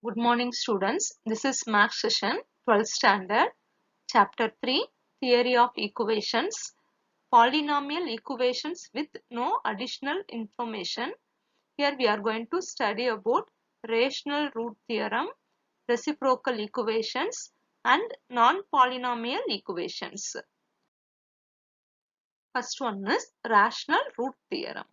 Good morning students. This is Math session 12th standard chapter 3 Theory of Equations, Polynomial Equations with no additional information. Here we are going to study about rational root theorem, reciprocal equations and non-polynomial equations. First one is rational root theorem.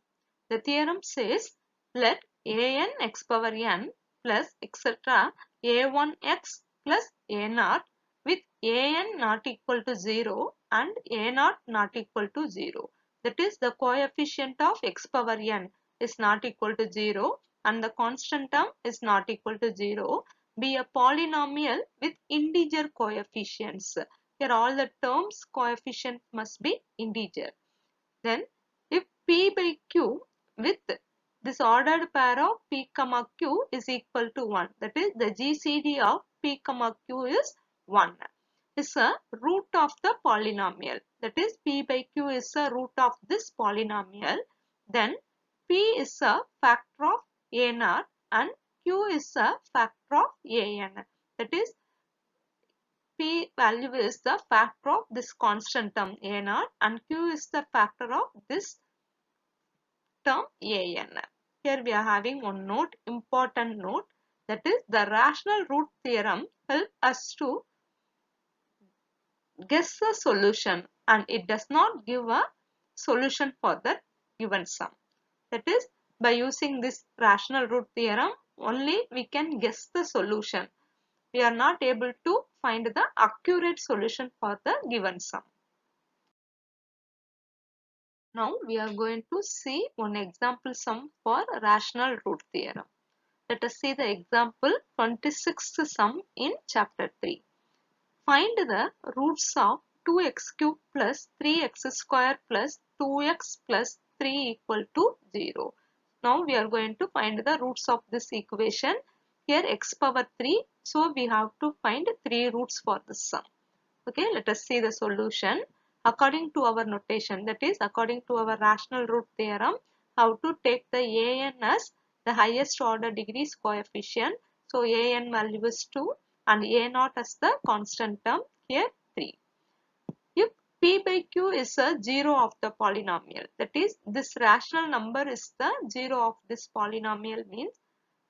The theorem says let an x power n plus etc. a1x plus a0 with an not equal to 0 and a0 not equal to 0. That is, the coefficient of x power n is not equal to 0 and the constant term is not equal to 0 be a polynomial with integer coefficients. Here all the terms coefficient must be integer. Then if p by q with this ordered pair of p comma q is equal to 1, that is the GCD of p comma q is 1, is a root of the polynomial, that is p by q is a root of this polynomial, then p is a factor of a0 and q is a factor of an, that is p value is the factor of this constant term a0 and q is the factor of this term an. Here we are having one note, important note, that is the rational root theorem helps us to guess the solution and it does not give a solution for the given sum. That is, by using this rational root theorem only we can guess the solution. We are not able to find the accurate solution for the given sum. Now we are going to see one example sum for rational root theorem. Let us see the example 26th sum in chapter 3. Find the roots of 2x cube plus 3x square plus 2x plus 3 equal to 0. Now we are going to find the roots of this equation. Here x power 3, so we have to find 3 roots for this sum. Okay, let us see the solution. According to our notation, that is according to our rational root theorem, how to take the an as the highest order degrees coefficient. So an value is 2 and a0 as the constant term, here 3. If p by q is a 0 of the polynomial, that is this rational number is the 0 of this polynomial means,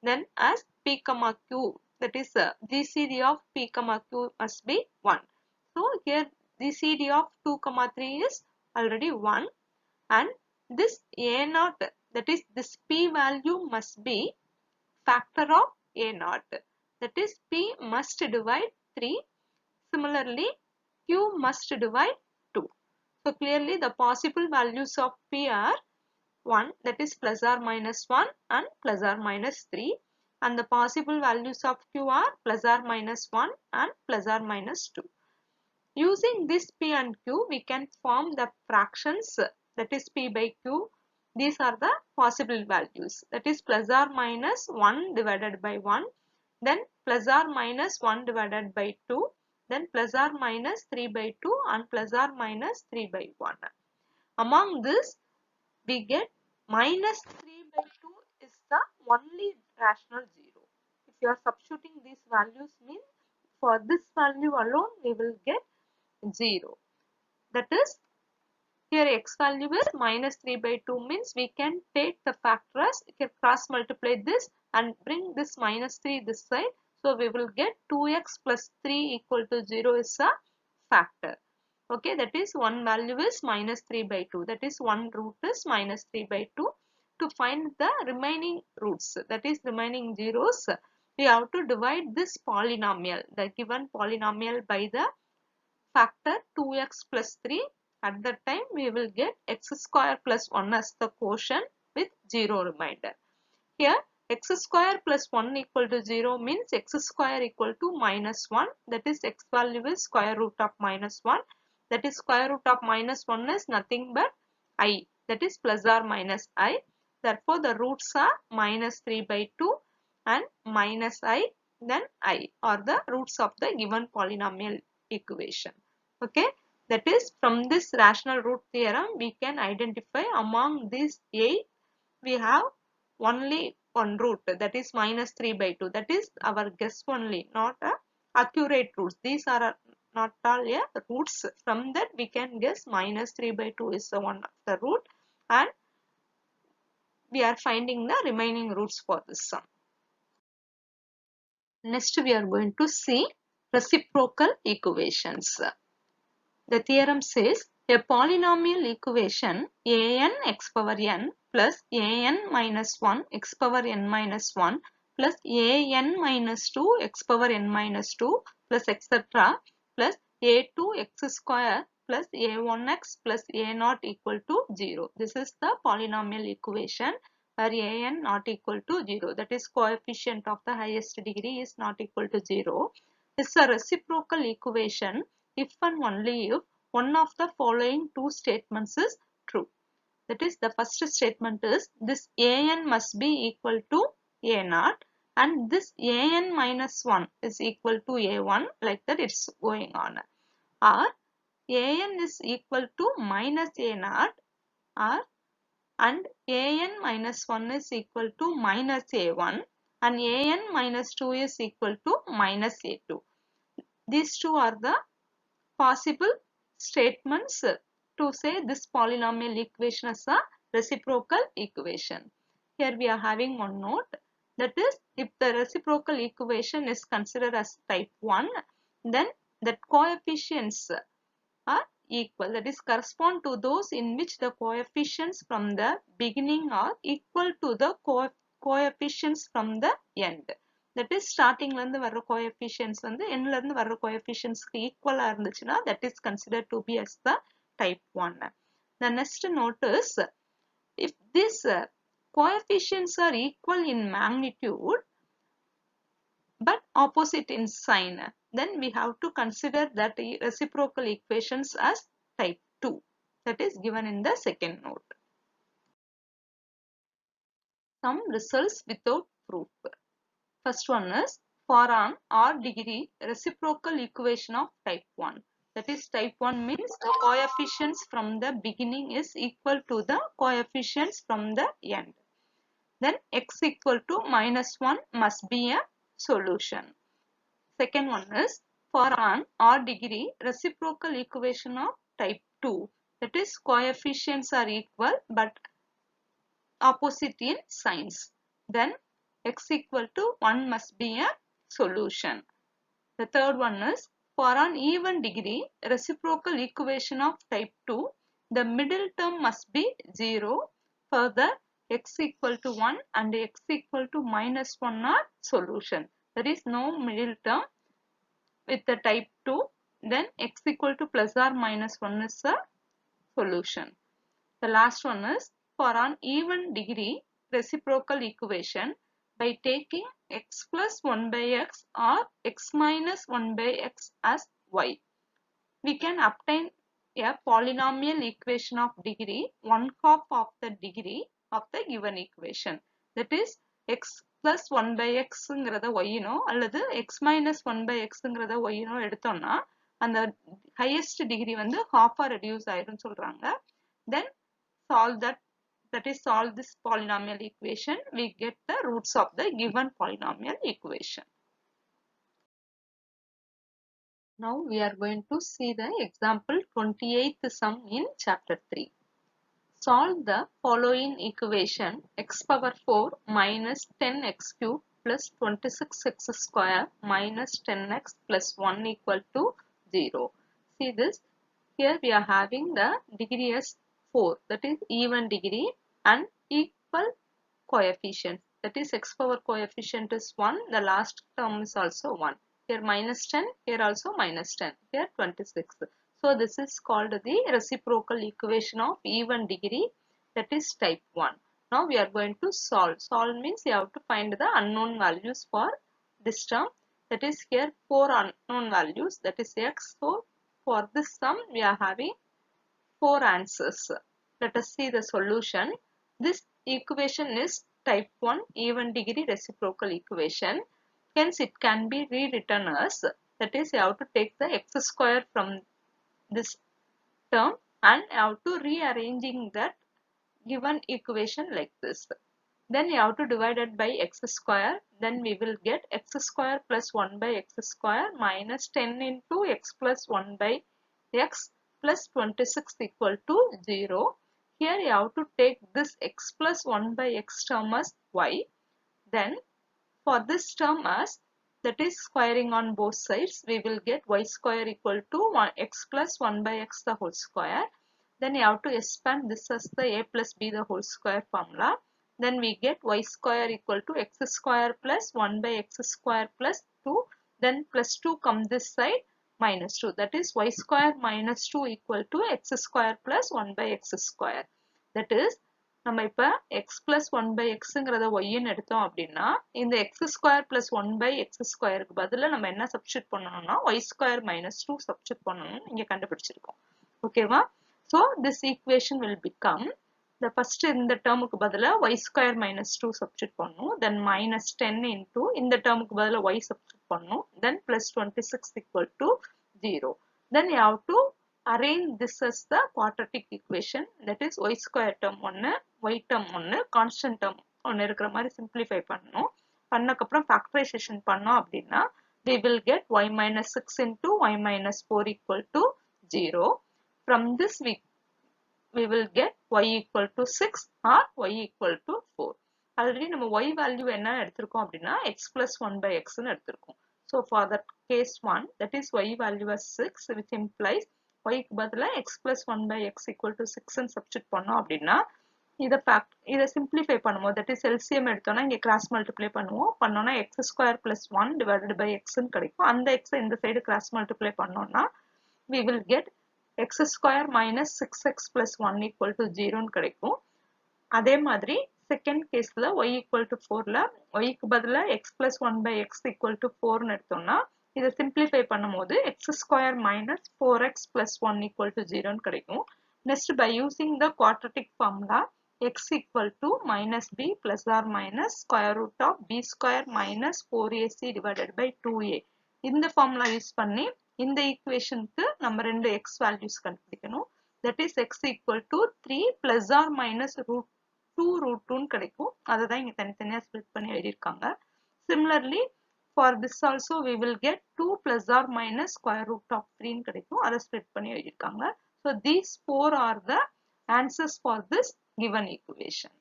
then as p comma q, that is the GCD of p comma q must be 1. So here GCD of 2 comma 3 is already 1 and this a0, that is this p value must be factor of a0, that is p must divide 3, similarly q must divide 2. So clearly the possible values of p are 1, that is plus or minus 1 and plus or minus 3, and the possible values of q are plus or minus 1 and plus or minus 2. Using this p and q, we can form the fractions, that is p by q. These are the possible values, that is plus or minus 1 divided by 1, then plus or minus 1 divided by 2, then plus or minus 3 by 2 and plus or minus 3 by 1. Among this, we get minus 3 by 2 is the only rational 0. If you are substituting these values means for this value alone we will get 0. That is, here x value is minus 3 by 2 means we can take the factor as, we can cross multiply this and bring this minus 3 this side. So we will get 2x plus 3 equal to 0 is a factor. Okay, that is one value is minus 3 by 2, that is one root is minus 3 by 2. To find the remaining roots, that is remaining zeros, we have to divide this polynomial, the given polynomial, by the factor 2x plus 3. At that time we will get x square plus 1 as the quotient with 0 remainder. Here x square plus 1 equal to 0 means x square equal to minus 1, that is x value is square root of minus 1, that is square root of minus 1 is nothing but I, that is plus or minus I. Therefore the roots are minus 3 by 2 and minus I, then I are the roots of the given polynomial equation. Okay, that is from this rational root theorem we can identify among these 8 we have only one root, that is minus 3 by 2. That is our guess only, not a accurate roots. These are not all roots. From that we can guess minus 3 by 2 is the one of the root, and we are finding the remaining roots for this sum. Next we are going to see reciprocal equations. The theorem says a polynomial equation an x power n plus an minus 1 x power n minus 1 plus an minus 2 x power n minus 2 plus etc. plus a2 x square plus a1x plus a0 equal to 0. This is the polynomial equation where an not equal to 0. That is, coefficient of the highest degree is not equal to 0. This is a reciprocal equation if and only if one of the following two statements is true. That is, the first statement is this an must be equal to a0 and this an minus 1 is equal to a1, like that it's going on. Or an is equal to minus a0 or and an minus 1 is equal to minus a1 and an minus 2 is equal to minus a2. These two are the possible statements to say this polynomial equation is a reciprocal equation. Here we are having one note, that is, if the reciprocal equation is considered as type 1, then the coefficients are equal, that is, correspond to those in which the coefficients from the beginning are equal to the coefficients from the end. That is, starting la irundhu vara coefficients வந்து end la irundhu vara coefficients க்கு equal ஆ இருந்துச்சுனா that is considered to be as the type 1. The next note is if these coefficients are equal in magnitude but opposite in sign, then we have to consider that reciprocal equations as type 2. That is given in the second note. Some results without proof. First one is for an odd degree reciprocal equation of type 1. That is, type 1 means the coefficients from the beginning is equal to the coefficients from the end. Then x equal to minus 1 must be a solution. Second one is for an odd degree reciprocal equation of type 2. That is, coefficients are equal but opposite in signs. Then x equal to 1 must be a solution. The third one is for an even degree reciprocal equation of type 2, the middle term must be 0 for the x equal to 1 and x equal to minus 1 are solution. There is no middle term with the type 2, then x equal to plus or minus 1 is a solution. The last one is for an even degree reciprocal equation by taking x plus 1 by x or x minus 1 by x as y. We can obtain a polynomial equation of degree 1/2 of the degree of the given equation. That is, x plus 1 by x ங்கிறத y னோ அல்லது x minus 1 by x ங்கிறத y னோ எடுத்தோம்னா அந்த highest degree வந்து half ஆ reduce ஆயிரும் சொல்றாங்க. Then solve solve this polynomial equation, we get the roots of the given polynomial equation. Now we are going to see the example 28th sum in chapter 3. Solve the following equation x power 4 minus 10x cube plus 26x square minus 10x plus 1 equal to 0. See this, here we are having the degree as 4, that is even degree, and equal coefficients, that is x power coefficient is 1, the last term is also 1. Here minus 10, here also minus 10, here 26. So this is called the reciprocal equation of even degree, that is type 1. Now we are going to solve. Solve means you have to find the unknown values for this term, that is here 4 unknown values, that is x. So for this sum we are having 4 answers. Let us see the solution. This equation is type 1 even degree reciprocal equation. Hence it can be rewritten as, that is, you have to take the x square from this term and you have to rearranging that given equation like this. Then you have to divide it by x square. Then we will get x square plus 1 by x square minus 10 into x plus 1 by x plus 26 equal to 0. Here you have to take this x plus 1 by x term as y. Then for this term as, that is squaring on both sides, we will get y square equal to x plus 1 by x the whole square. Then you have to expand this as the a plus b the whole square formula. Then we get y square equal to x square plus 1 by x square plus 2. Then plus 2 come this side, minus 2. That is y square minus 2 equal to x square plus 1 by x square. That is, நம்ம இப்ப x plus 1 by xங்கிறத yன்னு எடுத்தோம் அப்படின்னா இந்த x square plus 1 by x squareக்கு பதிலா நம்ம என்ன substitute பண்ணணும்னா y square minus 2 substitute பண்ணணும் இங்க கண்டுபிடிச்சிருக்கோம். ஓகேவா? So this equation will become, the first இந்த டேர்முக்கு பதிலா y square minus 2 சப்ஸ்டிட் பண்ணணும். Then minus 10 into இந்த டேர்முக்கு பதிலா y சப்ஸ்டிட் பண்ணணும். Then plus 26 equal to 0. Then you have to arrange this as the quadratic equation, that is y square term 1, y term 1, constant term 1 இருக்கிற மாதிரி simplify பண்ணணும். பண்ணக்கப்புறம் factorization பண்ணோம் அப்படின்னா we will get y minus 6 into y minus 4 equal to 0. From this we will get y equal to 6 or y equal to 4. Already நம்ம y value என்ன எடுத்திருக்கோம் அப்படின்னா x plus 1 by x ன்னு எடுத்திருக்கோம். So for that case 1, that is y value as 6, which implies y க்கு பதிலா x plus 1 by x equal to 6 ன்னு substitute பண்ணோம் அப்படின்னா இதை simplify பண்ணுவோம். that is LCM எடுத்தோம்னா இங்க cross multiply பண்ணுவோம். பண்ணோம்னா x square plus 1 divided by x ன்னு கிடைக்கும். அந்த x இந்த சைடு cross multiply பண்ணோம்னா we will get x square minus 6x plus 1 equal to 0 ன்னு கிடைக்கும். அதே மாதிரி செகண்ட் கேஸ்ல y equal to 4ல y க்கு பதிலா x plus 1 by x equal to 4 ன்னு எடுத்தோம்னா இதை simplify பண்ணும்போது x square minus 4x plus 1 equal to 0 ன்னு கிடைக்கும். Next, by using the quadratic formula, x equal to minus b plus or minus square root of b square minus 4ac divided by 2a. இந்த formula use பண்ணி இந்த ஈக்குவேஷனுக்கு நம்ம ரெண்டு x values கண்டுபிடிக்கணும். That is x equal to 3 plus or minus root 2 root 2 ன்னு கிடைக்கும். அதை தான் இங்க தனித்தனியா ஸ்ப்ளிட் பண்ணி எழுதியிருக்காங்க. Similarly, for this also we will get 2 plus or minus square root of 3 ன்னு கிடைக்கும். அதை ஸ்ப்ளிட் பண்ணி எழுதியிருக்காங்க. So these four are the answers for this given equation.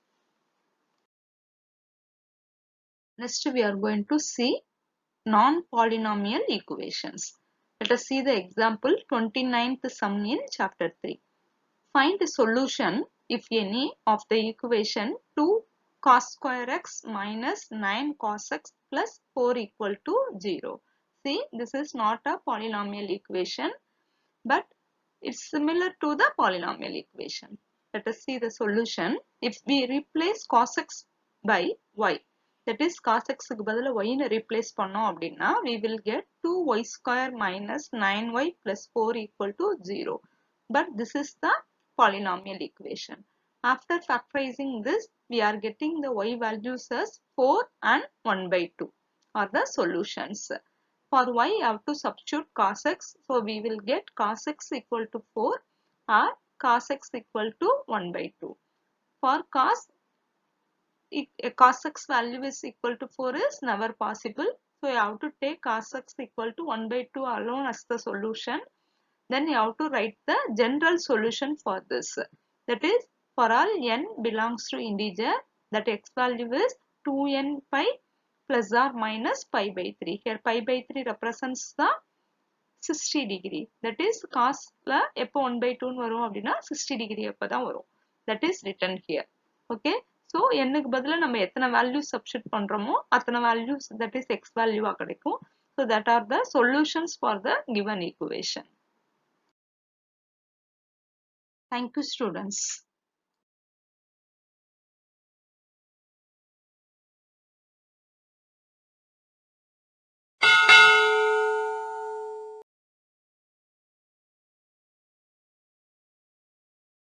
Next we are going to see non-polynomial equations. Let us see the example 29th sum in chapter 3. Find the solution if any of the equation 2 cos square x minus 9 cos x plus 4 equal to 0. See, this is not a polynomial equation, but it's similar to the polynomial equation. Let us see the solution. If we replace cos x by y, that is cos x க்கு பதிலா y ன்னு replace பண்ணோம் அப்படின்னா we will get 2y square minus 9y plus 4 equal to 0. But this is the polynomial equation. After factorizing this, we are getting the y values as 4 and 1 by 2 are the solutions. For y, I have to substitute cos x. So we will get cos x equal to 4 or cos x equal to 1 by 2. For cos x value is equal to 4 is never possible. So you have to take cos x equal to 1 by 2 alone as the solution. Then you have to write the general solution for this. That is, for all n belongs to integer, that x value is 2n pi plus or minus pi by 3. Here pi by 3 represents the 60 degree. That is, cos la எப்போ 1 by 2 வரும் அப்படின்னா 60 degree அப்பதான் வரும். That is written here. Okay. So n க்கு பதிலா நம்ம எத்தனை values substitute பண்றோமோ அத்தனை values, that is x value கிடைக்கும். So that are the solutions for the given equation. Thank you, students.